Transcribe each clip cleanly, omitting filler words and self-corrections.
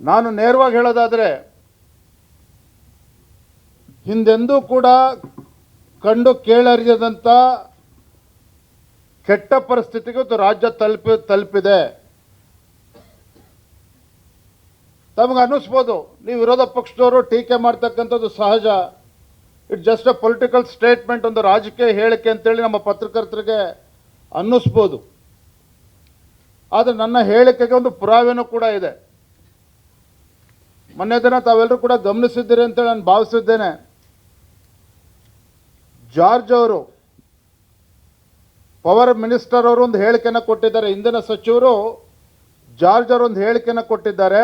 ನಾನು ನೇರವಾಗಿ ಹೇಳೋದಾದರೆ ಹಿಂದೆಂದೂ ಕೂಡ ಕಂಡು ಕೇಳರಿಯದಂಥ ಕೆಟ್ಟ ಪರಿಸ್ಥಿತಿಗೆ ಇವತ್ತು ರಾಜ್ಯ ತಲುಪಿದೆ. ತಮಗೆ ಅನ್ನಿಸ್ಬೋದು, ನೀವು ವಿರೋಧ ಪಕ್ಷದವರು ಟೀಕೆ ಮಾಡ್ತಕ್ಕಂಥದ್ದು ಸಹಜ. It's just a political statement, ಒಂದು ರಾಜಕೀಯ ಹೇಳಿಕೆ ಅಂತೇಳಿ ನಮ್ಮ ಪತ್ರಕರ್ತರಿಗೆ ಅನ್ನಿಸ್ಬೋದು. ಆದರೆ ನನ್ನ ಹೇಳಿಕೆಗೆ ಒಂದು ಪುರಾವೆನೂ ಕೂಡ ಇದೆ. ಮೊನ್ನೆ ದಿನ ತಾವೆಲ್ಲರೂ ಕೂಡ ಗಮನಿಸಿದ್ದೀರಿ ಅಂತೇಳಿ ನಾನು ಭಾವಿಸಿದ್ದೇನೆ. ಜಾರ್ಜ್ ಅವರು, ಪವರ್ ಮಿನಿಸ್ಟರ್ ಅವರು ಒಂದು ಹೇಳಿಕೆಯನ್ನು ಕೊಟ್ಟಿದ್ದಾರೆ. ಇಂಧನ ಸಚಿವರು ಜಾರ್ಜ್ ಅವರು ಒಂದು ಹೇಳಿಕೆಯನ್ನು ಕೊಟ್ಟಿದ್ದಾರೆ.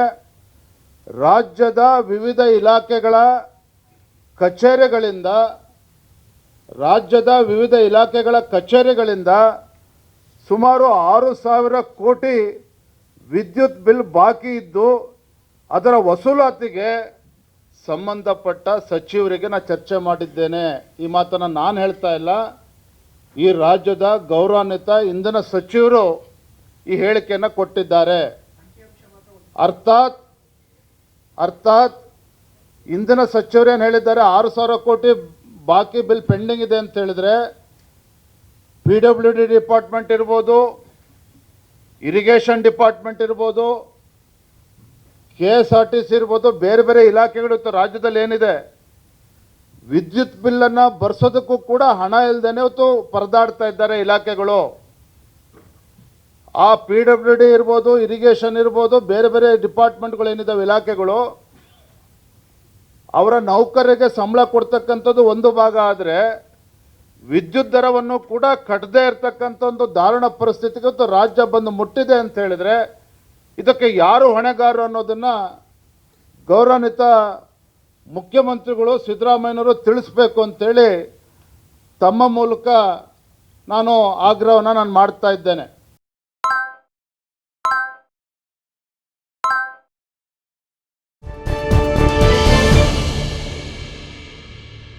ರಾಜ್ಯದ ವಿವಿಧ ಇಲಾಖೆಗಳ ಕಚೇರಿಗಳಿಂದ ಸುಮಾರು 6,000 ಕೋಟಿ ವಿದ್ಯುತ್ ಬಿಲ್ ಬಾಕಿ ಇದ್ದು ಅದರ ವಸೂಲಾತಿಗೆ ಸಂಬಂಧಪಟ್ಟ ಸಚಿವರಿಗೆ ನಾನು ಚರ್ಚೆ ಮಾಡಿದ್ದೇನೆ. ಈ ಮಾತನ್ನು ನಾನು ಹೇಳ್ತಾ ಇಲ್ಲ, ಈ ರಾಜ್ಯದ ಗೌರವಾನ್ವಿತ ಇಂಧನ ಸಚಿವರು ಈ ಹೇಳಿಕೆಯನ್ನು ಕೊಟ್ಟಿದ್ದಾರೆ. ಅರ್ಥಾತ್ ಇಂಧನ ಸಚಿವರು ಏನು ಹೇಳಿದ್ದಾರೆ, 6,000 ಕೋಟಿ ಬಾಕಿ ಬಿಲ್ ಪೆಂಡಿಂಗ್ ಇದೆ ಅಂತ ಹೇಳಿದ್ರೆ PWD ಡಿಪಾರ್ಟ್ಮೆಂಟ್ ಇರ್ಬೋದು, ಇರಿಗೇಷನ್ ಡಿಪಾರ್ಟ್ಮೆಂಟ್ ಇರ್ಬೋದು, KSRTC ಇರ್ಬೋದು, ಬೇರೆ ಬೇರೆ ಇಲಾಖೆಗಳು ಇತ್ತು ರಾಜ್ಯದಲ್ಲಿ ಏನಿದೆ, ವಿದ್ಯುತ್ ಬಿಲ್ಲನ್ನು ಬರ್ಸೋದಕ್ಕೂ ಕೂಡ ಹಣ ಇಲ್ಲದೇನೆ ಇವತ್ತು ಪರದಾಡ್ತಾ ಇದ್ದಾರೆ ಇಲಾಖೆಗಳು. ಆ PWD ಇರ್ಬೋದು, ಇರಿಗೇಷನ್ ಇರ್ಬೋದು, ಬೇರೆ ಬೇರೆ ಡಿಪಾರ್ಟ್ಮೆಂಟ್ಗಳು ಏನಿದ್ದಾವೆ ಇಲಾಖೆಗಳು, ಅವರ ನೌಕರರಿಗೆ ಸಂಬಳ ಕೊಡ್ತಕ್ಕಂಥದ್ದು ಒಂದು ಭಾಗ ಆದರೆ ವಿದ್ಯುತ್ ದರವನ್ನು ಕೂಡ ಕಟ್ಟದೇ ಇರತಕ್ಕಂಥ ಒಂದು ದಾರುಣ ಪರಿಸ್ಥಿತಿಗೆ ಇವತ್ತು ರಾಜ್ಯ ಬಂದು ಮುಟ್ಟಿದೆ ಅಂತ ಹೇಳಿದ್ರೆ ಇದಕ್ಕೆ ಯಾರು ಹೊಣೆಗಾರರು ಅನ್ನೋದನ್ನು ಗೌರವಾನ್ವಿತ ಮುಖ್ಯಮಂತ್ರಿಗಳು ಸಿದ್ದರಾಮಯ್ಯನವರು ತಿಳಿಸ್ಬೇಕು ಅಂತೇಳಿ ತಮ್ಮ ಮೂಲಕ ನಾನು ಆಗ್ರಹವನ್ನು ಮಾಡ್ತಾ ಇದ್ದೇನೆ.